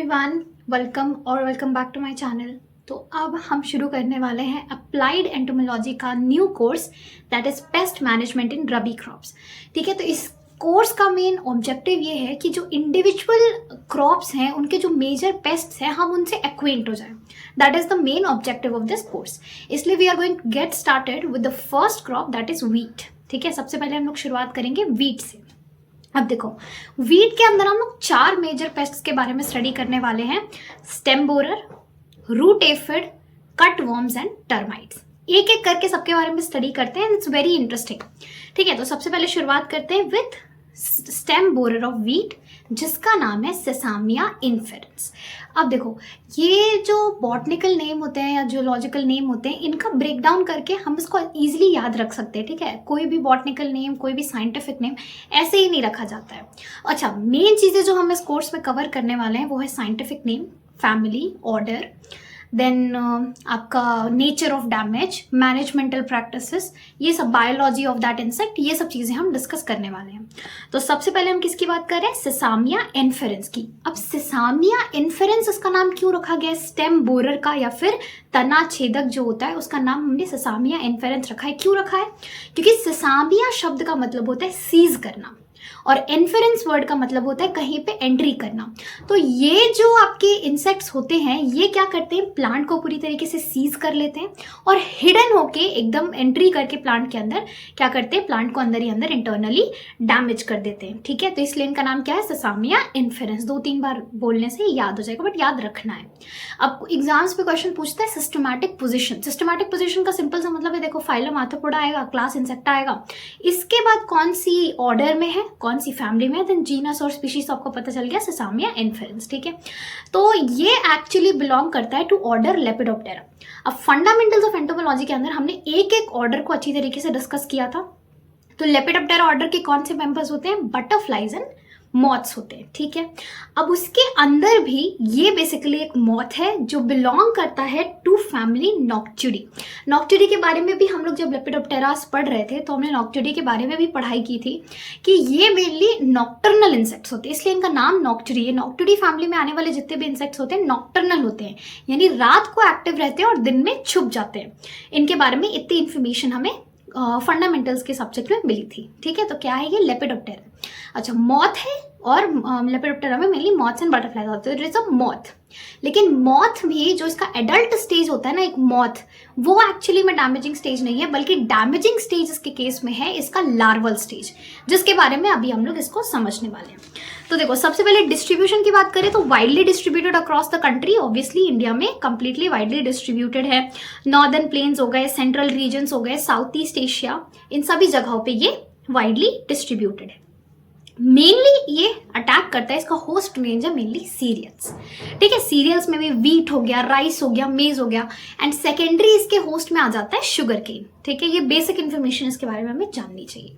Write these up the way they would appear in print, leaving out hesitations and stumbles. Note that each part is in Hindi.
Everyone, welcome back to my channel. तो अब हम शुरू करने वाले हैं अप्लाइड एंटोमोलॉजी का new course that is pest management in rabi crops. ठीक है, तो इस कोर्स का मेन ऑब्जेक्टिव ये है कि जो इंडिविजुअल क्रॉप्स हैं उनके जो मेजर पेस्ट्स हैं हम उनसे एक्वेंट हो जाएं। That is the main objective of this course. इसलिए we are going to get started with the first crop that is wheat. ठीक है, सबसे पहले हम लोग शुरुआत करेंगे व्हीट से। अब देखो, वीट के अंदर हम लोग 4 मेजर पेस्ट्स के बारे में स्टडी करने वाले हैं। Stem borer, root aphid, cut worms and termites. एक एक करके सबके बारे में स्टडी करते हैं। It's very interesting. ठीक है, तो सबसे पहले शुरुआत करते हैं with stem borer of wheat, जिसका नाम है सेसामिया इन्फेरेंस। अब देखो, ये जो बॉटनिकल नेम होते हैं या जियोलॉजिकल नेम होते हैं, इनका ब्रेक डाउन करके हम इसको इजीली याद रख सकते हैं। ठीक है, कोई भी बॉटनिकल नेम, कोई भी साइंटिफिक नेम ऐसे ही नहीं रखा जाता है। अच्छा, मेन चीज़ें जो हम इस कोर्स में कवर करने वाले हैं वो है scientific name, family, order, then आपका nature of damage, managemental practices, ये सब, बायोलॉजी ऑफ दैट इंसेक्ट, ये सब चीज़ें हम डिस्कस करने वाले हैं। तो सबसे पहले हम किसकी बात कर रहे हैं? सेसामिया इन्फेरेंस की। अब सेसामिया इन्फेरेंस इसका नाम क्यों रखा गया? स्टेम बोरर का या फिर तना छेदक जो होता है उसका नाम हमने सेसामिया इन्फेरेंस रखा है। क्यों रखा है? क्योंकि सेसामिया शब्द का मतलब होता है सीज करना और इन्फेरेंस वर्ड का मतलब होता है कहीं पे एंट्री करना। तो ये जो आपके इंसेक्ट्स होते हैं ये क्या करते हैं? प्लांट को पूरी तरीके से सीज कर लेते हैं और हिडन होके एकदम एंट्री करके प्लांट के अंदर क्या करते हैं? प्लांट को अंदर ही अंदर इंटरनली डैमेज कर देते हैं। ठीक है, तो इसलिए इनका नाम क्या है? सेसामिया इन्फेरेंस। 2-3 बार बोलने से याद हो जाएगा, बट याद रखना है। अब एग्जाम्स पे क्वेश्चन पूछता है सिस्टमैटिक पोजिशन। सिस्टमैटिक पोजिशन का सिंपल सा मतलब है, देखो, फाइलम आर्थ्रोपोडा आएगा, क्लास इंसेक्टा आएगा, इसके बाद कौन सी ऑर्डर में है, कौन सी फैमिली में है, देन जीनस और स्पीशीज आपको पता चल गया, सेसामिया इन्फेरेंस। ठीक है, तो ये एक्चुअली बिलोंग करता है टू ऑर्डर लेपिडोप्टेरा। अब फंडामेंटल्स ऑफ एंटोमोलॉजी के अंदर हमने एक एक ऑर्डर को अच्छी तरीके से डिस्कस किया था। तो लेपिडोप्टेरा ऑर्डर के कौन से मेंबर्स होते हैं? बटरफ्लाइज एंड मॉथ्स होते हैं। ठीक है, अब उसके अंदर भी ये बेसिकली एक मॉथ है जो बिलोंग करता है टू फैमिली नॉक्टिडी। नॉक्टिडी के बारे में भी हम लोग जब लेपिडोप्टेरास पढ़ रहे थे तो हमने नॉक्टिडी के बारे में भी पढ़ाई की थी कि ये मेनली नॉक्टर्नल इंसेक्ट्स होते हैं, इसलिए इनका नाम नॉक्टिडी है। नॉक्टिडी फैमिली में आने वाले जितने भी इंसेक्ट्स होते हैं नॉक्टर्नल होते हैं, यानी रात को एक्टिव रहते हैं और दिन में छुप जाते हैं। इनके बारे में इतनी इन्फॉर्मेशन हमें फंडामेंटल्स के सब्जेक्ट में मिली थी। ठीक है, तो क्या है ये? लेपिडोप्टेरा। अच्छा, मॉथ है और लेपिडोप्टेरा में मेनली मॉथ्स एंड बटरफ्लाइज होते हैं। It is a moth. लेकिन मॉथ भी जो इसका एडल्ट स्टेज होता है ना, एक मॉथ, वो एक्चुअली में डैमेजिंग स्टेज नहीं है, बल्कि डैमेजिंग स्टेज इसके केस में है इसका लार्वल स्टेज, जिसके बारे में अभी हम लोग इसको समझने वाले हैं। तो देखो, सबसे पहले डिस्ट्रीब्यूशन की बात करें तो widely distributed across the country. Obviously India में कंप्लीटली वाइडली डिस्ट्रीब्यूटेड है। नॉर्दर्न प्लेन्स हो गए, सेंट्रल रीजन्स हो गए, साउथ ईस्ट एशिया, इन सभी जगहों पे ये वाइडली डिस्ट्रीब्यूटेड है। मेनली ये अटैक करता है, इसका होस्ट रेंज है मेनली सीरियल्स। ठीक है, सीरियल्स में भी वीट हो गया, राइस हो गया, मेज हो गया, एंड सेकेंडरी इसके होस्ट में आ जाता है शुगर केन। ठीक है, ये बेसिक इंफॉर्मेशन इसके बारे में हमें जाननी चाहिए।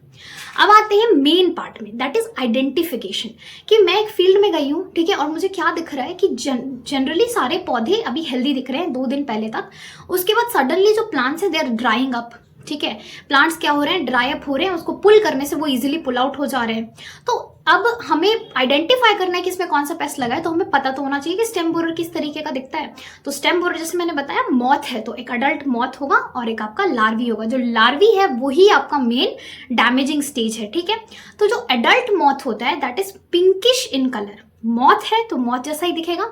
अब आते हैं मेन पार्ट में, दैट इज आइडेंटिफिकेशन। कि मैं एक फील्ड में गई हूँ, ठीक है, और मुझे क्या दिख रहा है कि जनरली सारे पौधे अभी हेल्दी दिख रहे हैं 2 दिन पहले तक। उसके बाद सडनली जो प्लांट्स है दे आर ड्राइंग अप। ठीक है, प्लांट्स क्या हो रहे हैं? ड्राई अप हो रहे हैं, उसको पुल करने से वो इजीली पुल आउट हो जा रहे हैं। तो अब हमें आइडेंटिफाई करना है कि इसमें कौन सा पेस्ट लगा है, तो हमें पता तो होना चाहिए कि स्टेम बोरर किस तरीके का दिखता है। तो स्टेम बोरर जैसे मैंने बताया मॉथ है, तो एक अडल्ट मॉथ होगा और एक आपका लार्वी होगा। जो लार्वी है वही आपका मेन डैमेजिंग स्टेज है। ठीक है, तो जो एडल्ट मॉथ होता है that is pinkish in colour. Moth है तो मॉथ जैसा ही दिखेगा,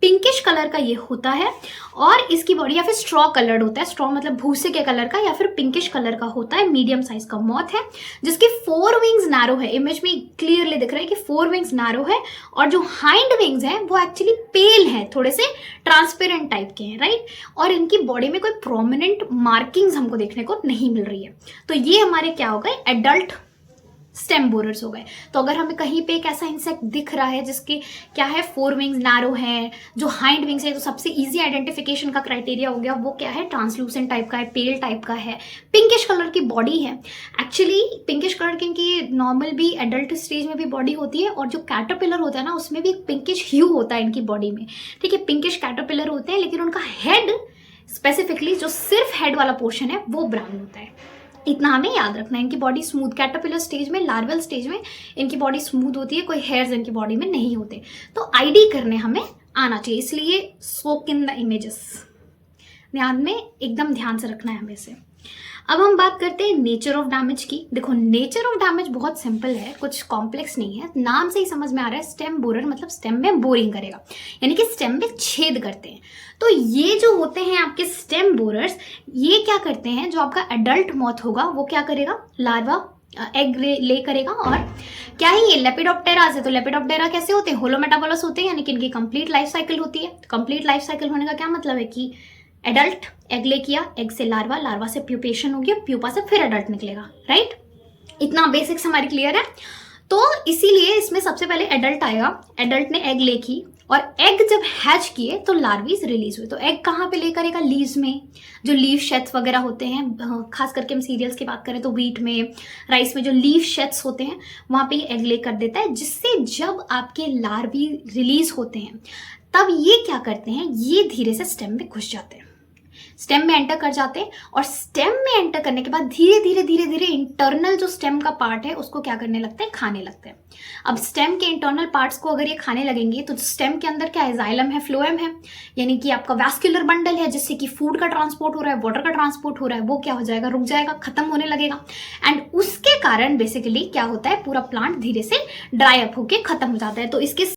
पिंकिश कलर का ये होता है, और इसकी बॉडी या फिर स्ट्रॉ कलर्ड होता है। स्ट्रॉ मतलब भूसे के कलर का या फिर पिंकिश कलर का होता है। मीडियम साइज का मॉथ है जिसके 4 विंग्स नैरो है। इमेज में क्लियरली दिख रहा है कि 4 विंग्स नैरो है, और जो हाइंड विंग्स हैं वो एक्चुअली पेल हैं, थोड़े से ट्रांसपेरेंट टाइप के हैं, राइट। और इनकी बॉडी में कोई प्रोमिनेंट मार्किंग्स हमको देखने को नहीं मिल रही है। तो ये हमारे क्या हो गए? एडल्ट स्टेम बोरर्स हो गए। तो अगर हमें कहीं पे एक ऐसा इंसेक्ट दिख रहा है जिसके क्या है 4 विंग्स नैरो है, जो हाइंड विंग्स है, तो सबसे इजी आइडेंटिफिकेशन का क्राइटेरिया हो गया वो क्या है? ट्रांसलूसेंट टाइप का है, पेल टाइप का है, पिंकिश कलर की बॉडी है। एक्चुअली पिंकिश कलर की नॉर्मल भी एडल्ट स्टेज में भी बॉडी होती है, और जो कैटरपिलर होता है ना उसमें भी एक पिंकिश ह्यू होता है इनकी बॉडी में। ठीक है, पिंकिश कैटरपिलर होते हैं, लेकिन उनका हेड स्पेसिफिकली जो सिर्फ हेड वाला पोर्शन है वो ब्राउन होता है। इतना हमें याद रखना है। इनकी बॉडी स्मूथ, कैटरपिलर स्टेज में, लार्वल स्टेज में इनकी बॉडी स्मूथ होती है, कोई हेयर्स इनकी बॉडी में नहीं होते। तो आईडी करने हमें आना चाहिए, इसलिए सोक इन द इमेजेस, ध्यान में एकदम ध्यान से रखना है हमें से। अब हम बात करते हैं नेचर ऑफ डैमेज की। देखो नेचर ऑफ डैमेज बहुत सिंपल है, कुछ कॉम्प्लेक्स नहीं है, नाम से ही समझ में आ रहा है। स्टेम बोरर मतलब स्टेम में बोरिंग करेगा, यानी कि स्टेम में छेद करते हैं। तो ये जो होते हैं आपके स्टेम बोरर्स, ये क्या करते हैं, जो आपका एडल्ट मॉथ होगा वो क्या करेगा, लार्वा एग ले करेगा। और क्या है ये, लेपिडोप्टेरास है। तो लेपिडोप्टेरा कैसे होते हैं, होलोमेटाबोलस होते हैं, यानी कि इनकी कंप्लीट लाइफ साइकिल होती है। कंप्लीट लाइफ साइकिल होने का क्या मतलब है कि एडल्ट एग ले किया, एग से लार्वा, लार्वा से प्यूपेशन हो गया, प्यूपा से फिर एडल्ट निकलेगा, राइट। इतना बेसिक्स हमारी क्लियर है। तो इसीलिए इसमें सबसे पहले एडल्ट आएगा, एडल्ट ने एग ले की, और एग जब हैच किए तो लार्वीज रिलीज हुए। तो एग कहाँ पे ले करेगा, लीव्स में, जो लीव शेड्स वगैरह होते हैं, खास करके हम सीरियल्स की बात करें तो व्हीट में, राइस में जो लीव शेड्स होते हैं वहाँ पे एग ले कर देता है, जिससे जब आपके लार्वी रिलीज होते हैं तब ये क्या करते हैं, ये धीरे से स्टेम में घुस जाते हैं, स्टेम में एंटर कर जाते हैं। और स्टेम में एंटर करने के बाद धीरे धीरे धीरे धीरे इंटरनल जो स्टेम का पार्ट है उसको क्या करने लगते हैं, खाने लगते हैं। अब स्टेम के इंटरनल पार्ट्स को अगर ये खाने लगेंगे तो स्टेम के अंदर क्या है, जाइलम है, फ्लोएम है, यानी कि आपका वैस्कुलर बंडल है, जिससे कि फूड का ट्रांसपोर्ट हो रहा है, वाटर का ट्रांसपोर्ट हो रहा है, वो क्या हो जाएगा, रुक जाएगा, खत्म होने लगेगा। एंड उसके कारण बेसिकली क्या होता है, पूरा प्लांट धीरे से ड्राई अप होके खत्म हो जाता है। तो इसके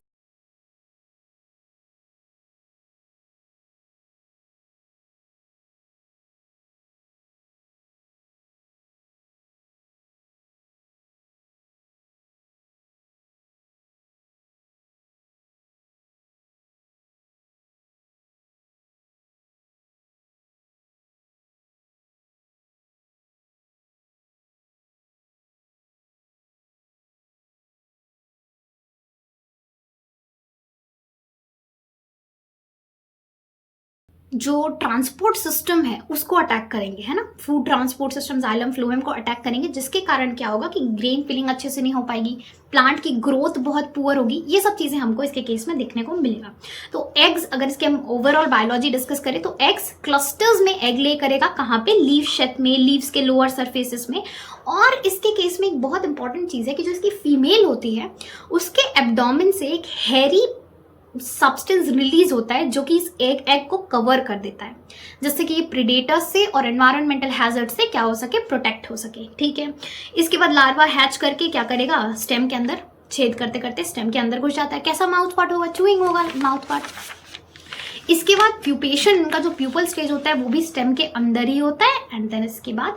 जो ट्रांसपोर्ट सिस्टम है उसको अटैक करेंगे, है ना, food transport system xylem phloem को अटैक करेंगे, जिसके कारण क्या होगा कि ग्रेन फिलिंग अच्छे से नहीं हो पाएगी, प्लांट की ग्रोथ बहुत पुअर होगी। ये सब चीजें हमको इसके केस में देखने को मिलेगा। तो एग्स, अगर इसके हम ओवरऑल बायोलॉजी डिस्कस करें तो एग्स क्लस्टर्स में एग ले करेगा, कहाँ पे, लीव शेथ में, लीव्स के लोअर सरफेसेस में। और इसके केस में एक बहुत इंपॉर्टेंट चीज है कि जो इसकी फीमेल होती है उसके एब्डोमेन से एक हैरी सब्सटेंस रिलीज होता है, जो कि इस एग को कवर कर देता है, जिससे कि ये प्रेडेटर्स से और एनवायरमेंटल हैजर्ड से क्या हो सके, प्रोटेक्ट हो सके, ठीक है। इसके बाद लार्वा हैच करके क्या करेगा, स्टेम के अंदर छेद करते करते स्टेम के अंदर घुस जाता है। कैसा माउथ पार्ट होगा, चूइंग होगा माउथ पार्ट। इसके बाद प्यूपेशन, इनका जो प्यूपल स्टेज होता है वो भी स्टेम के अंदर ही होता है। एंड देन इसके बाद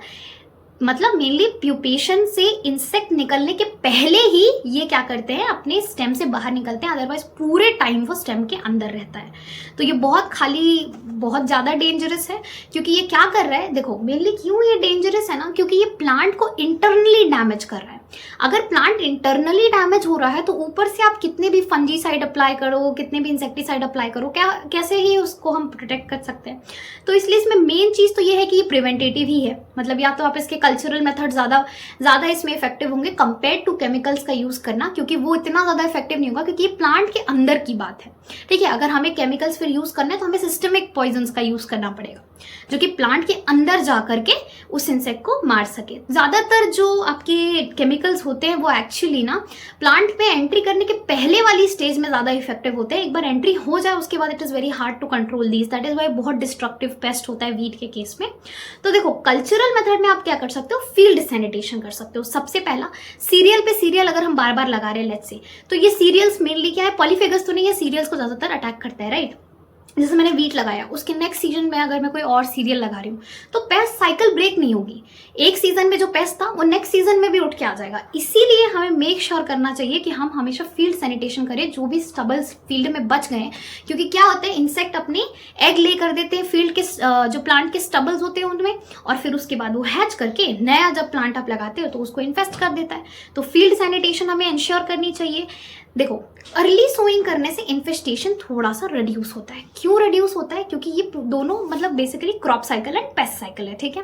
मतलब मेनली प्यूपेशन से इंसेक्ट निकलने के पहले ही ये क्या करते हैं, अपने स्टेम से बाहर निकलते हैं, अदरवाइज पूरे टाइम वो स्टेम के अंदर रहता है। तो ये बहुत ज़्यादा डेंजरस है, क्योंकि ये क्या कर रहा है, देखो मेनली क्यों ये डेंजरस है ना, क्योंकि ये प्लांट को इंटरनली डैमेज कर रहा है। अगर प्लांट इंटरनली डैमेज हो रहा है तो ऊपर से आप कितने भी फंजीसाइड अप्लाई करो, कितने भी इंसेक्टिसाइड अप्लाई करो, कैसे ही उसको हम प्रोटेक्ट कर सकते हैं। तो इसलिए इसमें मेन चीज़ तो ये है कि ये प्रिवेंटेटिव ही है, मतलब या तो आप इसके कल्चरल मेथड ज़्यादा इसमें इफेक्टिव होंगे कंपेयर टू केमिकल्स का यूज़ करना, क्योंकि वो इतना ज़्यादा इफेक्टिव नहीं होगा, क्योंकि ये प्लांट के अंदर की बात है, ठीक है। अगर हमें केमिकल्स फिर यूज़ करना है तो हमें सिस्टमिक पॉइजन्स का यूज़ करना पड़ेगा, जो कि प्लांट के अंदर जा करके उस इंसेक्ट को मार सके। ज़्यादातर जो आपके केमिकल्स होते हैं वो एक्चुअली ना प्लांट पे एंट्री करने के पहले वाली स्टेज में ज़्यादा इफेक्टिव होते हैं। एक बार एंट्री हो जाए उसके बाद it is very hard to control these, that is why बहुत डिस्ट्रक्टिव पेस्ट होता है वीट के केस में। तो देखो कल्चरल मेथड में आप क्या कर सकते हो, फील्ड सैनिटेशन कर सकते हो। सबसे पहला, सीरियल पे सीरियल अगर हम बार बार लगा रहे हैं लेट्स से, तो ये सीरियल्स मेनली क्या है, पॉलीफेगस तो नहीं है, सीरियल्स को ज़्यादातर अटैक करता है, राइट। जैसे मैंने वीट लगाया, उसके नेक्स्ट सीजन में अगर मैं कोई और सीरियल लगा रही हूँ तो पेस्ट साइकिल ब्रेक नहीं होगी। एक सीजन में जो पेस्ट था वो नेक्स्ट सीजन में भी उठ के आ जाएगा। इसीलिए हमें मेक श्योर करना चाहिए कि हम हमेशा फील्ड सैनिटेशन करें, जो भी स्टबल्स फील्ड में बच गए हैं, क्योंकि क्या होता है, इंसेक्ट अपने एग ले कर देते हैं फील्ड के जो प्लांट के स्टबल्स होते हैं उनमें, और फिर उसके बाद वो हैच करके नया जब प्लांट आप लगाते हो तो उसको इन्फेस्ट कर देता है। तो फील्ड सैनिटेशन हमें इंश्योर करनी चाहिए। देखो अर्ली सोइंग करने से इन्फेस्टेशन थोड़ा सा रिड्यूस होता है। क्यों रिड्यूस होता है, क्योंकि ये दोनों मतलब basically crop cycle and paste cycle है, ठीक है।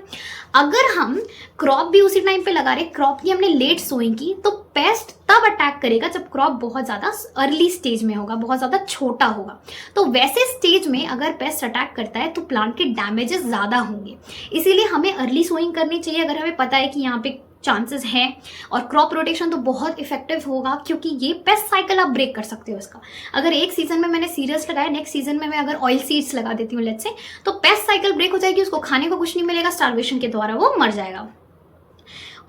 अगर हम क्रॉप भी उसी टाइम पे लगा रहे, क्रॉप की हमने लेट सोइंग की, तो पेस्ट तब अटैक करेगा जब क्रॉप बहुत ज़्यादा अर्ली स्टेज में होगा, बहुत ज़्यादा छोटा होगा। तो वैसे स्टेज में अगर पेस्ट अटैक करता है तो प्लांट के डैमेजेस ज़्यादा होंगे। इसीलिए हमें अर्ली सोइंग करनी चाहिए। अगर हमें पता है कि यहाँ पे चांसेस हैं। और क्रॉप रोटेशन तो बहुत इफेक्टिव होगा, क्योंकि ये पेस्ट साइकिल आप ब्रेक कर सकते हो इसका। अगर एक सीजन में मैंने सीरियल्स लगाया, नेक्स्ट सीजन में मैं अगर ऑयल सीड्स लगा देती हूँ लेट्स से, तो पेस्ट साइकिल ब्रेक हो जाएगी, उसको खाने को कुछ नहीं मिलेगा, स्टार्वेशन के द्वारा वो मर जाएगा।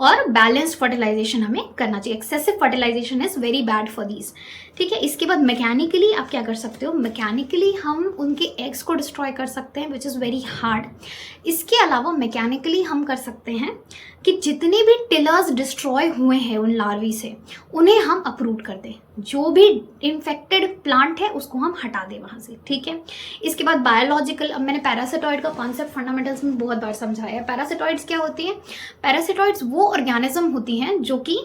और बैलेंस्ड फर्टिलाइजेशन हमें करना चाहिए। Excessive fertilization is very bad for these. ठीक है, इसके बाद मैकेनिकली आप क्या कर सकते हो, मैकेनिकली हम उनके एग्स को डिस्ट्रॉय कर सकते हैं, विच इज़ वेरी हार्ड। इसके अलावा मैकेनिकली हम कर सकते हैं कि जितने भी टिलर्स डिस्ट्रॉय हुए हैं उन लार्वी से, उन्हें हम अपरूट कर दें। जो भी इन्फेक्टेड प्लांट है उसको हम हटा दें वहाँ से। ठीक है, इसके बाद बायोलॉजिकल, अब मैंने पैरासिटॉइड का कॉन्सेप्ट फंडामेंटल्स में बहुत बार समझाया है। पैरासिटॉइड्स क्या होती हैं? पैरासिटॉइड्स वो ऑर्गेनिज्म होती हैं जो कि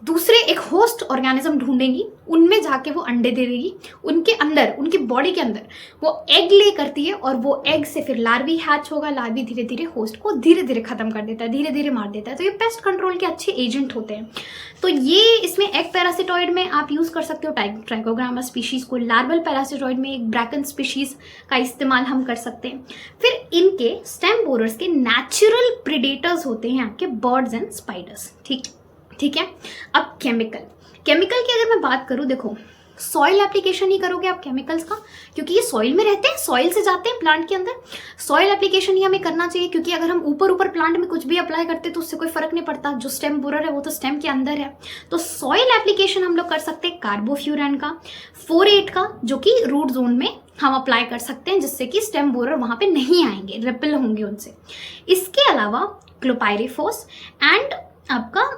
दूसरे एक होस्ट ऑर्गेनिज्म ढूंढेंगी, उनमें जाके वो अंडे दे देगी, उनके अंदर, उनकी बॉडी के अंदर वो एग ले करती है, और वो एग से फिर लार्वी हैच होगा। लार्वी धीरे धीरे होस्ट को धीरे धीरे खत्म कर देता है, धीरे धीरे मार देता है। तो ये पेस्ट कंट्रोल के अच्छे एजेंट होते हैं। तो ये इसमें एग पैरासिटॉइड में आप यूज कर सकते हो ट्राइकोग्रामा स्पीशीज को। लार्वल पैरासिटॉइड में एक ब्रैकन स्पीशीज का इस्तेमाल हम कर सकते हैं। फिर इनके स्टेम बोरर्स के नेचुरल प्रेडेटर्स होते हैं आपके बर्ड्स एंड स्पाइडर्स। ठीक है। अब केमिकल की अगर मैं बात करूं, देखो सॉइल एप्लीकेशन ही करोगे आप केमिकल्स का, क्योंकि ये सॉइल में रहते हैं, सॉइल से जाते हैं प्लांट के अंदर। सॉइल एप्लीकेशन ही हमें करना चाहिए, क्योंकि अगर हम ऊपर प्लांट में कुछ भी अप्लाई करते हैं तो उससे कोई फर्क नहीं पड़ता। जो स्टेम बोरर है वो तो स्टेम के अंदर है। तो सॉइल एप्लीकेशन हम लोग कर सकते हैं कार्बोफ्यूरैन का, 4-8 का, जो कि रूट जोन में हम अप्लाई कर सकते हैं, जिससे कि स्टेम बोरर वहां पे नहीं आएंगे, रिपेल होंगे उनसे। इसके अलावा क्लोपाइरिफॉस एंड आपका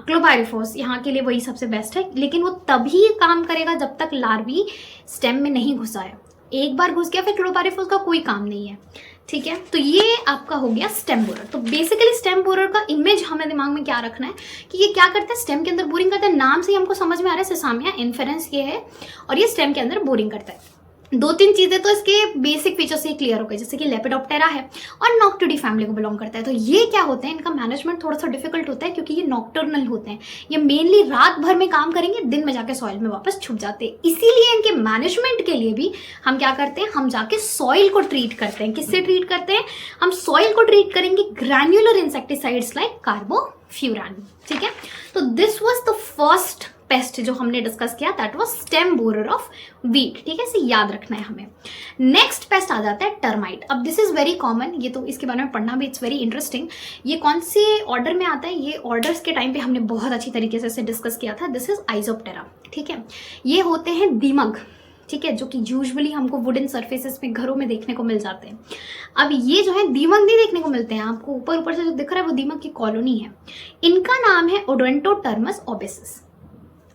क्लोपाइरिफॉस यहाँ के लिए वही सबसे बेस्ट है, लेकिन वो तभी काम करेगा जब तक लार्वी स्टेम में नहीं घुसा है। एक बार घुस गया फिर क्लोपाइरिफॉस का कोई काम नहीं है। ठीक है, तो ये आपका हो गया स्टेम बोरर। तो बेसिकली स्टेम बोरर का इमेज हमें दिमाग में क्या रखना है कि ये क्या करता है, स्टेम के अंदर बोरिंग करता है। नाम से ही हमको समझ में आ रहा है, सिसामिया इन्फेरेंस ये है, और ये स्टेम के अंदर बोरिंग करता है। 2-3 चीजें तो इसके बेसिक फीचर से क्लियर हो गई, जैसे कि लेपिडोप्टेरा है और नॉक्टिडी फैमिली को बिलोंग करता है। तो ये क्या होते हैं, इनका मैनेजमेंट थोड़ा सा डिफिकल्ट होता है, क्योंकि ये नॉक्टर्नल होते हैं। ये मेनली रात भर में काम करेंगे, दिन में जाके सॉइल में वापस छुप जाते हैं। इसीलिए इनके मैनेजमेंट के लिए भी हम क्या करते हैं, हम जाके सॉइल को ट्रीट करते हैं। किससे ट्रीट करते हैं? हम सॉइल को ट्रीट करेंगे ग्रैन्युलर इंसेक्टिसाइड्स लाइक कार्बोफ्यूरैन। ठीक है, तो this was the first paste जो हमने डिस्कस किया, that was stem borer of wheat. ठीक है, इसे याद रखना है हमें। नेक्स्ट पेस्ट आ जाता है टर्माइट। अब दिस इज वेरी कॉमन, ये तो इसके बारे में पढ़ना भी इट्स वेरी इंटरेस्टिंग। ये कौन से ऑर्डर में आता है, ये ऑर्डर्स के टाइम पे हमने बहुत अच्छी तरीके से इसे डिस्कस किया था। This is Isoptera. ठीक है, ये होते हैं दीमक। ठीक है, जो कि यूजुअली हमको वुडन सर्फेसेस में घरों में देखने को मिल जाते हैं। अब ये जो है दीमक नहीं देखने को मिलते हैं आपको, ऊपर से जो दिख रहा है वो दीमक की कॉलोनी है। इनका नाम है ओडोंटोटर्मस ओबेसिस।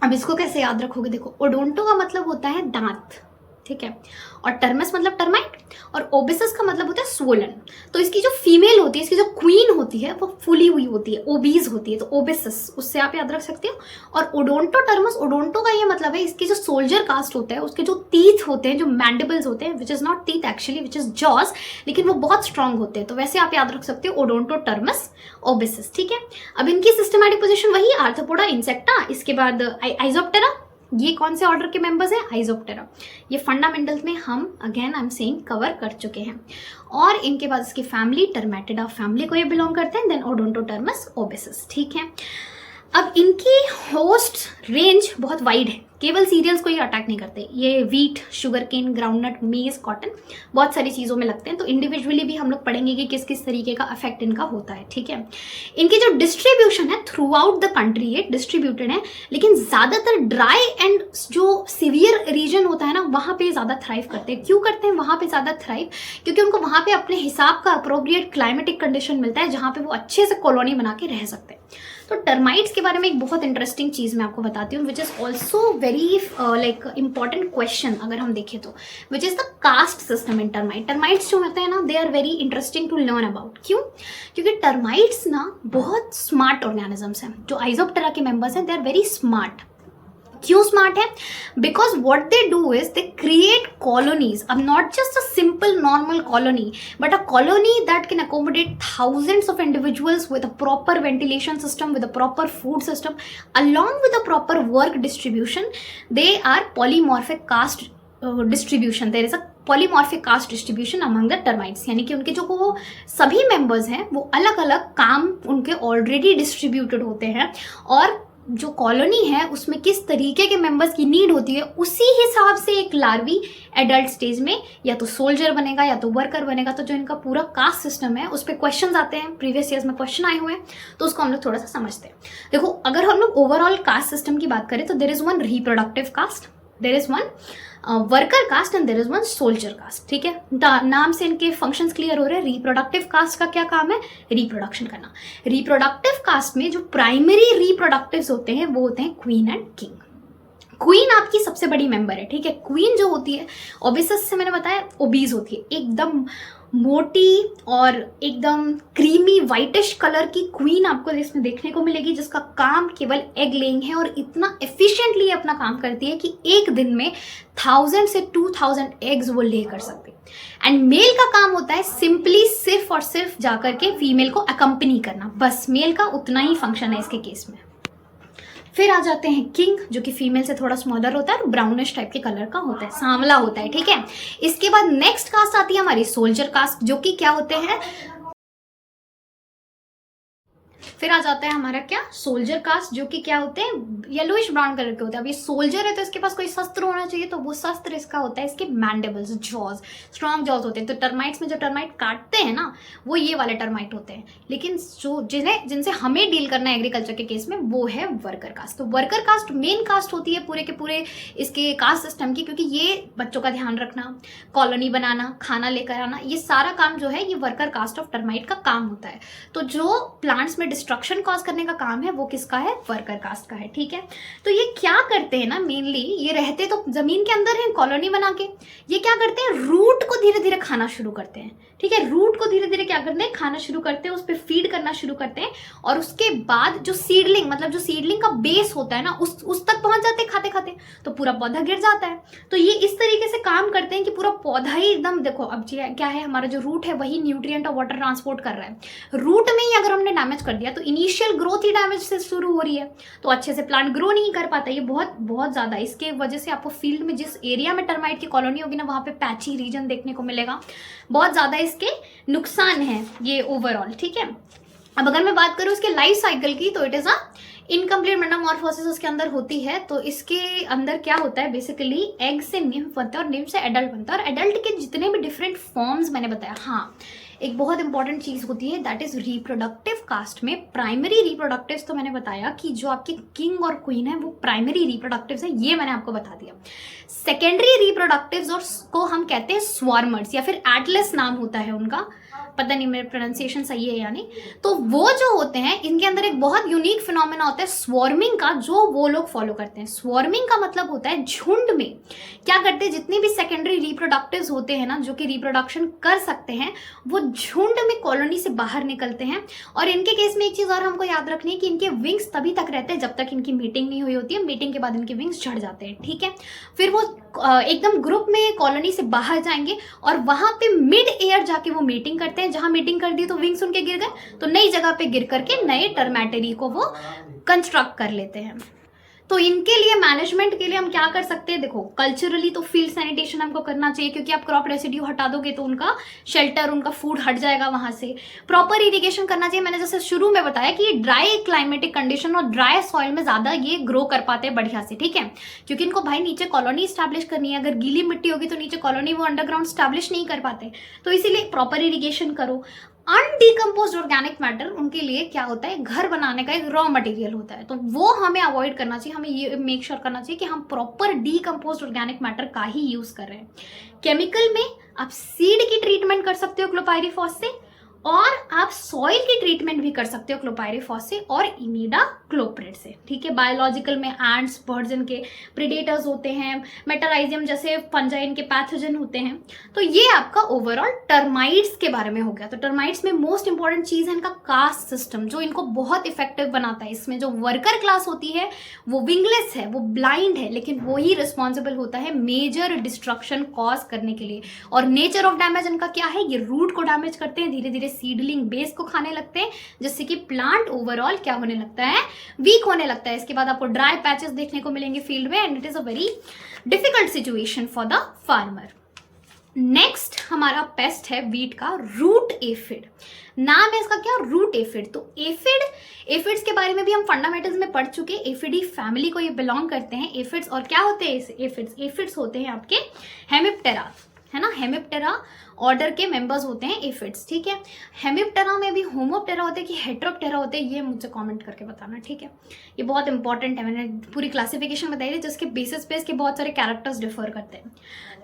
अब इसको कैसे याद रखोगे, देखो ओडोंटो का मतलब होता है दांत, ठीक है, और टर्मस मतलब टर्माइट, और ओबिसस का मतलब होता है स्वोलन। तो इसकी जो फीमेल होती है, इसकी जो क्वीन होती है, वो फुली हुई होती है, ओबीज होती है, तो ओबिसस उससे आप याद रख सकते हो। और ओडोंटोटर्मस, ओडोंटो का ये मतलब है इसके जो सोल्जर कास्ट होता है, उसके जो टीथ होते हैं, जो मैंडिबल्स होते हैं, which is not teeth actually, which is jaws, लेकिन वो बहुत स्ट्रांग होते हैं। तो वैसे आप याद रख सकते हो ओडोंटोटर्मस ओबिसस। ठीक है, अब इनकी सिस्टमैटिक पोजिशन वही आर्थ्रोपोडा, इंसेक्टा, इसके बाद आइजोप्टेरा। ये कौन से ऑर्डर के मेंबर्स हैं? आइजोप्टेरा। ये फंडामेंटल्स में हम again I am saying cover कर चुके हैं। और इनके बाद इसकी फैमिली टर्मेटिडा फैमिली को ये बिलोंग करते हैं, देन ओडोंटोटर्मस ओबिसस। ठीक है, अब इनकी होस्ट रेंज बहुत वाइड है, केवल सीरियल्स को ही अटैक नहीं करते। ये वीट, शुगर केन, ग्राउंडनट, मेज, कॉटन, बहुत सारी चीज़ों में लगते हैं। तो इंडिविजुअली भी हम लोग पढ़ेंगे कि किस किस तरीके का इफेक्ट इनका होता है। ठीक है, इनकी जो डिस्ट्रीब्यूशन है थ्रू आउट द कंट्री ये डिस्ट्रीब्यूटेड है, लेकिन ज़्यादातर ड्राई एंड जो सीवियर रीजन होता है ना, वहाँ पे ज़्यादा थ्राइव करते हैं। क्यों करते हैं वहाँ पे ज़्यादा थ्राइव? क्योंकि उनको वहाँ पे अपने हिसाब का अप्रोप्रिएट क्लाइमेटिक कंडीशन मिलता है, जहाँ पे वो अच्छे से कॉलोनी बना के रह सकते हैं। तो टर्माइट्स के बारे में एक बहुत इंटरेस्टिंग चीज़ मैं आपको बताती हूँ, which is also very like important question अगर हम देखें तो, which is the caste system in termite. Termites जो होते हैं ना, they are very interesting to learn about. क्यों? क्योंकि टर्माइट्स ना बहुत स्मार्ट ऑर्गेनिजम्स हैं। जो आइजोप्टेरा के मेंबर्स हैं, दे आर वेरी स्मार्ट। क्यों स्मार्ट है? Because what they do is they create colonies. अब not just a simple normal colony, but a colony that can accommodate thousands of individuals with a proper ventilation system, with a proper food system, along with a proper work distribution. They are polymorphic caste distribution, there is a polymorphic caste distribution among the termites, यानी कि उनके जो वो सभी मेंबर्स हैं वो अलग अलग काम उनके ऑलरेडी डिस्ट्रीब्यूटेड होते हैं, और जो कॉलोनी है उसमें किस तरीके के मेंबर्स की नीड होती है उसी हिसाब से एक लार्वी एडल्ट स्टेज में या तो सोल्जर बनेगा या तो वर्कर बनेगा। तो जो इनका पूरा कास्ट सिस्टम है उस पर क्वेश्चन आते हैं, प्रीवियस ईयर्स में क्वेश्चन आए हुए हैं, तो उसको हम लोग थोड़ा सा समझते हैं। देखो, अगर हम लोग ओवरऑल कास्ट सिस्टम की बात करें तो there is one reproductive caste, there is one worker caste and there is one soldier caste. ठीक है, नाम से इनके फंक्शंस क्लियर हो रहे हैं। रिप्रोडक्टिव कास्ट का क्या काम है? रिप्रोडक्शन करना। रिप्रोडक्टिव कास्ट में जो प्राइमरी रिप्रोडक्टिव्स होते हैं वो होते हैं क्वीन एंड किंग। क्वीन आपकी सबसे बड़ी मेंबर है। ठीक है, क्वीन जो होती है ओबेसस से मैंने बताया ओबीज होती है, एकदम मोटी और एकदम क्रीमी वाइटिश कलर की क्वीन आपको इसमें देखने को मिलेगी, जिसका काम केवल एग लेइंग है और इतना एफिशिएंटली अपना काम करती है कि एक दिन में 1000 से 2000 एग्स वो ले कर सकते हैं। एंड मेल का काम होता है सिंपली सिर्फ और सिर्फ जाकर के फीमेल को अकम्पनी करना, बस मेल का उतना ही फंक्शन है इसके केस में। फिर आ जाते हैं किंग, जो कि फीमेल से थोड़ा स्मॉलर होता है और ब्राउनिश टाइप के कलर का होता है, सांवला होता है। ठीक है, इसके बाद नेक्स्ट कास्ट आती है हमारी सोल्जर कास्ट, जो कि क्या होते हैं, फिर आ जाता है हमारा क्या सोल्जर कास्ट, जो कि क्या होते हैं येलोइश ब्राउन कलर के होते हैं। अब ये सोल्जर है तो इसके पास कोई शस्त्र होना चाहिए, तो वो शस्त्र इसका होता है इसके मैंडेबल्स, जॉज, स्ट्रॉन्ग जॉज होते हैं। तो टर्माइट्स में जो टर्माइट काटते हैं ना वो ये वाले टर्माइट होते हैं, लेकिन जो जिनसे हमें डील करना है एग्रीकल्चर के केस में वो है वर्कर कास्ट। तो वर्कर कास्ट मेन कास्ट होती है पूरे के पूरे इसके कास्ट सिस्टम की, क्योंकि ये बच्चों का ध्यान रखना, कॉलोनी बनाना, खाना लेकर आना, ये सारा काम जो है ये वर्कर कास्ट ऑफ टर्माइट का काम होता है। तो जो प्लांट्स में डिस्ट्रक्शन कॉज करने का काम है वो किसका है? वर्कर कास्ट का है। ठीक है, तो ये क्या करते हैं ना, मेनली ये रहते तो जमीन के अंदर है कॉलोनी बना के, ये क्या करते हैं रूट को धीरे धीरे खाना शुरू करते हैं। ठीक है, रूट को धीरे धीरे क्या करते हैं? खाना शुरू करते हैं, उस पर फीड करना शुरू करते हैं, और उसके बाद जो सीडलिंग मतलब जो सीडलिंग का बेस होता है ना उस तक पहुंच जाते हैं खाते खाते, तो पूरा पौधा गिर जाता है। तो ये इस तरीके से काम करते हैं कि पूरा पौधा ही एकदम, देखो अब क्या है, हमारा जो रूट है वही न्यूट्रिएंट और वाटर ट्रांसपोर्ट कर रहा है। रूट में ही अगर हमने डैमेज कर दिया तो इनिशियल ग्रोथ ही डैमेज से शुरू हो रही है, तो अच्छे से प्लांट ग्रो नहीं कर पाता। ये बहुत बहुत ज्यादा, इसके वजह से आपको फील्ड में जिस एरिया में टर्माइट की कॉलोनी होगी ना वहां पे पैची रीजन देखने को मिलेगा, बहुत ज्यादा इसके नुकसान है ये ओवरऑल। ठीक है, अब अगर मैं बात करूं इसके लाइफ साइकिल की तो it is a incomplete Metamorphosis उसके अंदर होती है। तो इसके अंदर क्या होता है, बेसिकली एग से निम्फ बनता है और निम्फ से एडल्ट बनता है, और एडल्ट के जितने भी डिफरेंट फॉर्म्स मैंने बताया। हाँ, एक बहुत इंपॉर्टेंट चीज होती है दैट इज रिप्रोडक्टिव कास्ट में प्राइमरी रिप्रोडक्टिव्स। तो मैंने बताया कि जो आपके किंग और क्वीन है वो प्राइमरी रिप्रोडक्टिव्स है, ये मैंने आपको बता दिया। सेकेंडरी रिप्रोडक्टिव्स और को हम कहते हैं स्वार्मर्स, या फिर एटलस नाम होता है उनका, पता नहीं मेरे प्रोनाउंसिएशन सही है या नहीं। तो वो जो होते हैं इनके अंदर एक बहुत यूनिक फिनोमेना होता है स्वॉर्मिंग का, जो वो लोग फॉलो करते हैं। स्वॉर्मिंग का मतलब होता है झुंड में क्या करते हैं, जितने भी सेकेंडरी रिप्रोडक्टिव्स होते हैं ना जो कि रिप्रोडक्शन कर सकते हैं, वो झुंड में कॉलोनी से बाहर निकलते हैं। और इनके केस में एक चीज और हमको याद रखनी है कि इनके विंग्स तभी तक रहते हैं जब तक इनकी मीटिंग नहीं हुई होती है। मीटिंग के बाद इनके विंग्स झड़ जाते हैं। ठीक है, फिर वो एकदम ग्रुप में कॉलोनी से बाहर जाएंगे और वहां पे मिड एयर जाके वो मीटिंग करते हैं। जहां मीटिंग कर दी तो विंग्स उनके गिर गए, तो नई जगह पे गिर करके नए टर्मेटरी को वो कंस्ट्रक्ट कर लेते हैं। तो इनके लिए मैनेजमेंट के लिए हम क्या कर सकते हैं, देखो कल्चरली तो फील्ड सैनिटेशन हमको करना चाहिए, क्योंकि आप क्रॉप रेसिड्यू हटा दोगे तो उनका शेल्टर, उनका फूड हट जाएगा वहां से। प्रॉपर इरिगेशन करना चाहिए, मैंने जैसे शुरू में बताया कि ड्राई क्लाइमेटिक कंडीशन और ड्राई सॉइल में ज्यादा ये ग्रो कर पाते हैं बढ़िया से। ठीक है, क्योंकि इनको भाई नीचे कॉलोनी स्टैब्लिश करनी है, अगर गीली मिट्टी होगी तो नीचे कॉलोनी वो अंडरग्राउंड स्टैब्लिश नहीं कर पाते, तो इसीलिए प्रॉपर इरिगेशन करो। अनडिकम्पोज्ड ऑर्गेनिक मैटर उनके लिए क्या होता है, घर बनाने का एक रॉ मटेरियल होता है, तो वो हमें अवॉइड करना चाहिए। हमें ये मेक श्योर करना चाहिए कि हम प्रॉपर डीकम्पोज्ड ऑर्गेनिक मैटर का ही यूज कर रहे हैं। केमिकल में आप सीड की ट्रीटमेंट कर सकते हो क्लोपायरीफॉस से, और आप सॉइल की ट्रीटमेंट भी कर सकते हो क्लोपायरीफॉस से और इमिडाक्लोप्रिड से। ठीक है, बायोलॉजिकल में एंट्स, बर्ड्स इनके प्रेडेटर्स होते हैं, मेटाराइजियम जैसे फंजाई इनके पैथोजन होते हैं। तो ये आपका ओवरऑल टर्माइट्स के बारे में हो गया। तो टर्माइट्स में मोस्ट इंपॉर्टेंट चीज है इनका कास्ट सिस्टम, जो इनको बहुत इफेक्टिव बनाता है। इसमें जो वर्कर क्लास होती है वो विंगलेस है, वो ब्लाइंड है, लेकिन वो ही रिस्पॉन्सिबल होता है मेजर डिस्ट्रक्शन कॉज करने के लिए। और नेचर ऑफ डैमेज इनका क्या है, ये रूट को डैमेज करते हैं, धीरे धीरे पहले सीडलिंग बेस को खाने लगते हैं, जिससे कि प्लांट ओवरऑल क्या होने लगता है, वीक होने लगता है। इसके बाद आपको ड्राई पैचेस देखने को मिलेंगे फील्ड में, and it is a very difficult situation for the farmer. Next हमारा पेस्ट है वीट का रूट एफिड। नाम है इसका क्या, रूट एफिड। तो एफिड्स के बारे में भी हम फंडामेंटल्स में पढ़ चुके हैं। एफिडी फैमिली को ये बिलोंग करते हैं एफिड्स। और क्या होते हैं एफिड्स होते हैं आपके हेमिप्टेरा, है ना, हेमिप्टेरा ऑर्डर के मेंबर्स होते हैं एफिड्स, ठीक है। हेमिप्टेरा में भी होमोप्टेरा होते हैं कि हेट्रोप्टेरा होते हैं, ये मुझे कमेंट करके बताना, ठीक है। ये बहुत इंपॉर्टेंट है, मैंने पूरी क्लासिफिकेशन बताई थी जिसके बेसिस पे इसके बहुत सारे कैरेक्टर्स डिफर करते हैं।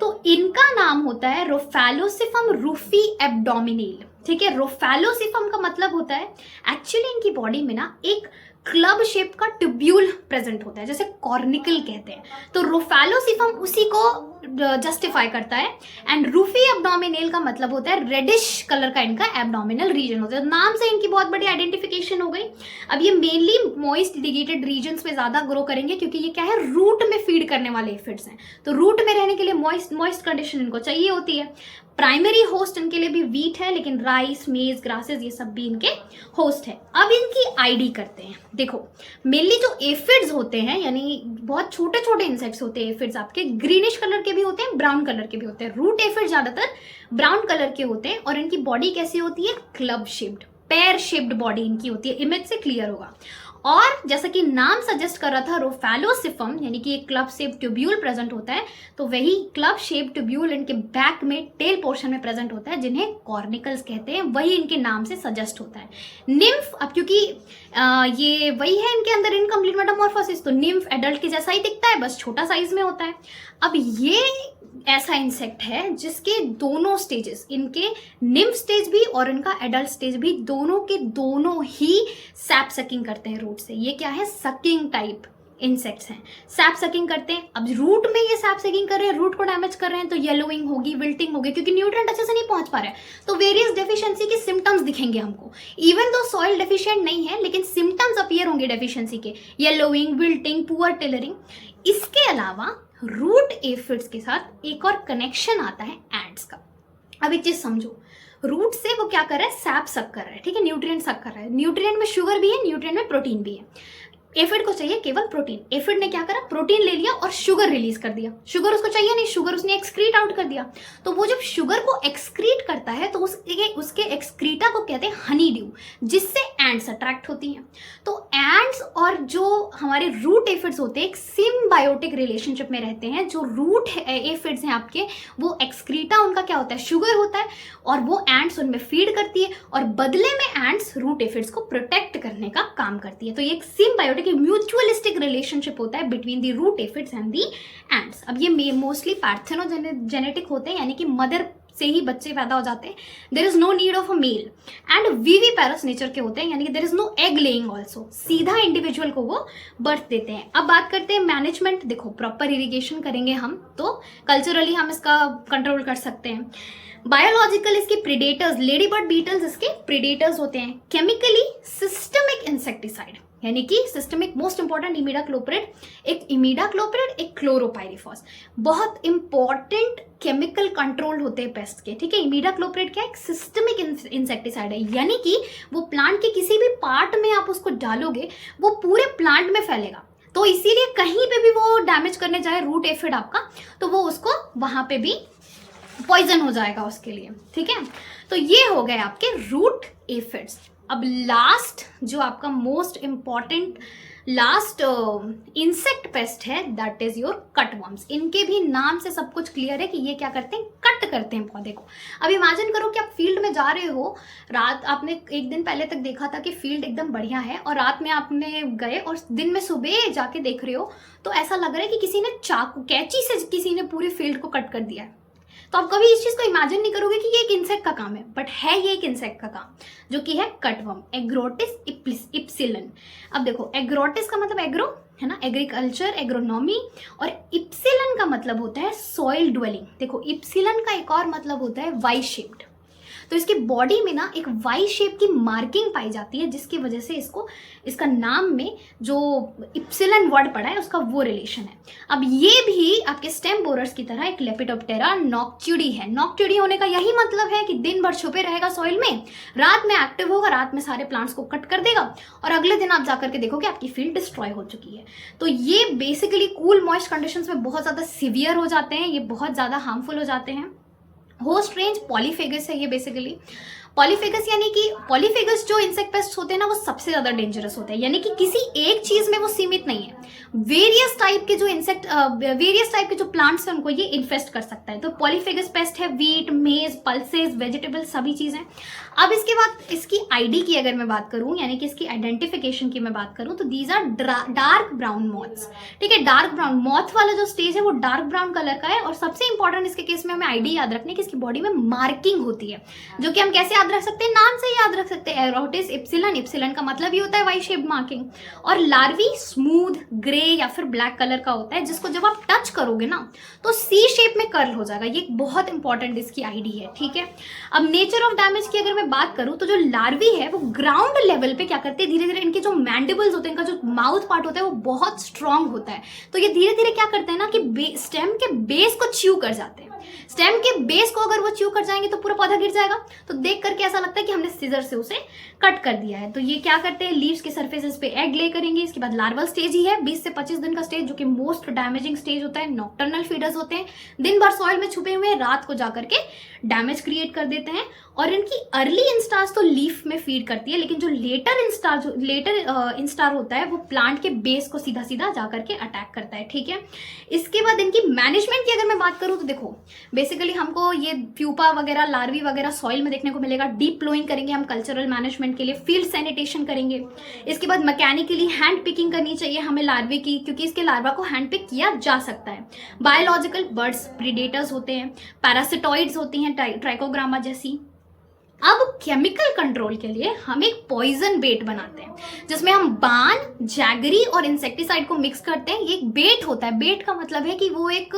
तो इनका नाम होता है रोफैलोसिफम रूफी एब्डोमिनेल, ठीक है। रोफैलोसिफम का मतलब होता है एक्चुअली इनकी बॉडी में ना एक क्लब शेप का ट्यूब्यूल प्रेजेंट होता है, जैसे कॉर्निकल कहते हैं। तो रोफैलोसिफम उसी को जस्टिफाई करता है। एंड रूफी एब्डोमिनेल का मतलब होता है रेडिश कलर का इनका एब्डोमिनल रीजन होता है। नाम से इनकी बहुत बड़ी आइडेंटिफिकेशन हो गई। अब ये मेनली मॉइस्ट इरिगेटेड रीजन्स में ज्यादा ग्रो करेंगे, क्योंकि ये क्या है, रूट में फीड करने वाले एफिड्स हैं। तो रूट में रहने के लिए मॉइस्ट कंडीशन इनको चाहिए होती है। प्राइमरी होस्ट इनके लिए भी वीट है, लेकिन राइस, मेज, ग्रासेस ये सब भी इनके होस्ट है। अब इनकी आईडी करते हैं। देखो मेनली जो एफिड्स होते हैं, यानी बहुत छोटे छोटे इंसेक्ट्स होते हैं एफिड्स, आपके ग्रीनिश कलर के भी होते हैं, ब्राउन कलर के भी होते हैं। रूट एफिड ज्यादातर ब्राउन कलर के होते हैं। और इनकी बॉडी कैसी होती है, club shaped, pear shaped body इनकी होती है। इमेज से क्लियर होगा। और जैसा कि नाम सजेस्ट कर रहा था रोफैलोसिफम, यानी कि एक क्लब शेप ट्यूब्यूल प्रेजेंट होता है, तो वही क्लब शेप ट्यूब्यूल इनके बैक में टेल पोर्शन में प्रेजेंट होता है, जिन्हें कॉर्निकल्स कहते हैं। वही इनके नाम से सजेस्ट होता है। निम्फ, अब क्योंकि ये वही है इनके अंदर इनकम्प्लीट मेटामॉर्फोसिस, तो निम्फ एडल्ट के जैसा ही दिखता है, बस छोटा साइज में होता है। अब ये ऐसा इंसेक्ट है जिसके दोनों स्टेजेस, इनके निम्फ स्टेज भी और इनका एडल्ट स्टेज भी, दोनों के दोनों ही सैप सकिंग करते हैं रूट से। ये क्या है, सकिंग टाइप इंसेक्ट्स हैं, सैप सकिंग करते हैं। अब रूट में ये सैप सकिंग कर रहे हैं, रूट को डैमेज कर रहे हैं, तो येलोइंग होगी, विल्टिंग होगी, क्योंकि न्यूट्रिएंट अच्छे से नहीं पहुंच पा रहे हैं। तो वेरियस डेफिशिएंसी के सिम्टम्स दिखेंगे हमको। इवन दो सॉइल डेफिशिएंट नहीं है, लेकिन सिम्टम्स अपीयर होंगे डेफिशिएंसी के, येलोइंग, विल्टिंग, पुअर टिलरिंग। इसके अलावा रूट एफिड्स के साथ एक और कनेक्शन आता है एंट्स का। अब एक चीज समझो, रूट से वो क्या कर रहा है, सैप सक कर रहा है, ठीक है, न्यूट्रिएंट सक कर रहा है। न्यूट्रिएंट में शुगर भी है, न्यूट्रिएंट में प्रोटीन भी है। एफिड को चाहिए केवल प्रोटीन। एफिड ने क्या करा, प्रोटीन ले लिया और शुगर रिलीज कर दिया। शुगर उसको चाहिए नहीं, शुगर उसने एक्सक्रीट आउट कर दिया। तो वो जब शुगर को एक्सक्रीट करता है तो उसके एक्सक्रीटा को कहते हैं हनी ड्यू, जिससे एंट्स अट्रैक्ट होती हैं। तो एंट्स और जो हमारे रूट एफिड्स होते हैं एक सिम्बायोटिक रिलेशनशिप में रहते हैं। जो रूट एफिड्स हैं आपके, वो एक्सक्रीटा उनका क्या होता है, शुगर होता है, और वो एंट्स उनमें फीड करती है, और बदले में एंट्स रूट एफिड्स को प्रोटेक्ट करने का काम करती है। तो ये एक सिम्बायोटिक म्यूचुअलिस्टिक रिलेशनशिप होता है between the root aphids and the ants. अब ये मोस्टली पार्थेनोजेनेटिक होते हैं, यानी कि मदर से ही बच्चे पैदा हो जाते हैं। There is no need of a male, and viviparous nature के होते हैं, यानी कि there is no egg laying also, सीधा इंडिविजुअल को वो बर्थ देते हैं। अब बात करते हैं मैनेजमेंट। देखो प्रॉपर इरिगेशन करेंगे हम तो कल्चरली हम इसका कंट्रोल कर सकते हैं। बायोलॉजिकल इसके प्रीडेटर्स, लेडी बर्ड बीटल्स इसके प्रीडेटर्स होते हैं। केमिकली सिस्टमिक इंसेक्टिसाइड, यानी कि सिस्टमिक मोस्ट इंपॉर्टेंट इमिडाक्लोप्रिड, एक क्लोरोपाइरिफॉस। बहुत इंपॉर्टेंट केमिकल कंट्रोल होते हैं पेस्ट के, ठीक है। इमिडाक्लोप्रिड क्या, एक सिस्टमिक इंसेक्टिसाइड है, यानी कि वो प्लांट के किसी भी पार्ट में आप उसको डालोगे वो पूरे प्लांट में फैलेगा। तो इसीलिए कहीं पे भी वो डैमेज करने जाए रूट एफिड आपका, तो वो उसको वहां पे भी पॉइजन हो जाएगा उसके लिए, ठीक है। तो ये हो गए आपके रूट एफिड्स। अब लास्ट जो आपका most important last insect pest है, दैट इज योर कटवर्म्स। इनके भी नाम से सब कुछ क्लियर है कि ये क्या करते हैं, कट करते हैं पौधे को। अब इमेजिन करो कि आप फील्ड में जा रहे हो, रात आपने एक दिन पहले तक देखा था कि फील्ड एकदम बढ़िया है, और रात में आपने गए और दिन में सुबह जाके देख रहे हो तो ऐसा लग रहा है कि किसी ने चाकू, कैंची से किसी ने पूरी फील्ड को कट कर दिया है। तो आप कभी इस चीज को इमेजिन नहीं करोगे कि ये एक इंसेक्ट का काम है, बट है ये एक इंसेक्ट का काम, जो कि है कटवर्म, एग्रोटिस इप्सिलन। अब देखो एग्रोटिस का मतलब एग्रो है ना, एग्रीकल्चर, एग्रोनॉमी, और इप्सिलन का मतलब होता है सॉइल ड्वेलिंग। देखो इप्सिलन का एक और मतलब होता है वाई शेप्ड। तो इसकी बॉडी में ना एक वाई शेप की मार्किंग पाई जाती है, जिसकी वजह से इसको इसका नाम में जो इप्सिलन वर्ड पड़ा है उसका वो रिलेशन है। अब ये भी आपके स्टेम बोरर्स की तरह एक लेपिडोप्टेरा नॉक्ट्यूडी है। नॉक्ट्यूडी होने का यही मतलब है कि दिन भर छुपे रहेगा सॉइल में, रात में एक्टिव होगा, रात में सारे प्लांट्स को कट कर देगा और अगले दिन आप जाकर के देखोगे आपकी फील्ड डिस्ट्रॉय हो चुकी है। तो ये बेसिकली कूल मॉइस्ट कंडीशंस में बहुत ज्यादा सिवियर हो जाते हैं, ये बहुत ज्यादा हार्मफुल हो जाते हैं। होस्ट रेंज पॉलीफेगस है ये बेसिकली। पॉलीफेगस यानी कि पॉलीफेगस जो इंसेक्ट पेस्ट होते हैं ना वो सबसे ज्यादा डेंजरस होते हैं, यानी कि किसी एक चीज में वो सीमित नहीं है, वेरियस टाइप के जो इंसेक्ट वेरियस टाइप के जो प्लांट्स हैं उनको ये इन्फेस्ट कर सकता है। तो पॉलीफेगस पेस्ट है व्हीट, मेज, पल्सेस, वेजिटेबल सभी चीजें। अब इसके बाद इसकी आईडी की अगर मैं बात करूं, यानी कि इसकी आइडेंटिफिकेशन की मैं बात करूं, तो these are dark brown moths. ठीक है, डार्क ब्राउन मॉथ वाला जो स्टेज है वो डार्क ब्राउन कलर का है। और सबसे इंपॉर्टेंट इसके केस में हमें आईडी याद रखने की इसकी बॉडी में मार्किंग होती है, जो कि हम कैसे याद रख सकते हैं, नाम से याद रख सकते हैं, एरोटिस इप्सिलन। इप्सिलन का मतलब ही होता है वाई शेप मार्किंग। और लार्वी स्मूथ ग्रे या फिर ब्लैक कलर का होता है, जिसको जब आप टच करोगे ना तो सी शेप में कर्ल हो जाएगा। ये बहुत इंपॉर्टेंट इसकी आईडी है। ठीक है, अब नेचर ऑफ डैमेज की अगर मैं बात करूं तो जो लार्वी है वो ग्राउंड लेवल पे क्या करते हैं, धीरे धीरे इनके जो मैंडिबल्स होते हैं, इनका जो माउथ पार्ट होता है वो बहुत स्ट्रांग होता है। तो ये धीरे धीरे क्या करते हैं ना कि स्टेम के बेस को च्यू कर जाते हैं। स्टेम के बेस को अगर वो च्यू कर जाएंगे तो पूरा पौधा गिर जाएगा। तो देख करके ऐसा लगता है कि हमने सीजर से उसे कट कर दिया है। तो ये क्या करते हैं, लीव्स के सरफेसेस पे एग ले करेंगे। इसके बाद लार्वल स्टेज ही है 20 से 25 दिन का स्टेज, जो कि मोस्ट डैमेजिंग स्टेज होता है। नॉक्टर्नल फीडर्स होते हैं, दिन भर सॉइल में छुपे हुए हैं, रात को जाकर के डैमेज क्रिएट कर देते हैं। और इनकी अर्ली इंस्टार्स तो लीफ में फीड करती है, लेकिन जो लेटर इंस्टार होता है वो प्लांट के बेस को सीधा सीधा जाकर के अटैक करता है। ठीक है, इसके बाद इनकी मैनेजमेंट की अगर मैं बात करूं तो देखो बेसिकली हमको ये प्यूपा वगैरह लार्वी वगैरह सॉइल में देखने को मिलेगा। डीप प्लोइंग करेंगे हम कल्चरल मैनेजमेंट के लिए, फील्ड सैनिटेशन करेंगे। इसके बाद मैकेनिकली हैंड पिकिंग करनी चाहिए हमें लार्वे की, क्योंकि इसके लार्वा को हैंड पिक किया जा सकता है। बायोलॉजिकल बर्ड्स प्रीडेटर्स होते हैं, पैरासिटॉइड्स होती हैं ट्राइकोग्रामा जैसी। अब केमिकल कंट्रोल के लिए हम एक पॉइजन बेट बनाते हैं, जिसमें हम बान, जैगरी और इंसेक्टिसाइड को मिक्स करते हैं। ये एक बेट होता है। बेट का मतलब है कि वो एक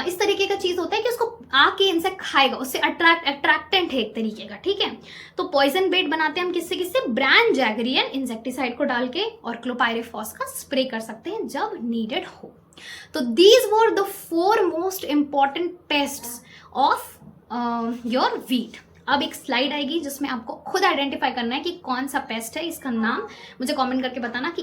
इस तरीके का चीज होता है कि उसको आके इंसेक्ट खाएगा, उससे अट्रैक्टेंट है एक तरीके का। ठीक है, तो पॉइजन बेट बनाते हैं हम किससे किससे, ब्रांड जैगरियन इंसेक्टिसाइड को डाल के, और क्लोपायरिफॉस का स्प्रे कर सकते हैं जब नीडेड हो। तो these were the 4 most important pests of your wheat. अब एक स्लाइड आएगी जिसमें आपको खुद आइडेंटिफाई करना है कि कौन सा पेस्ट है। इसका नाम मुझे कमेंट करके बताना कि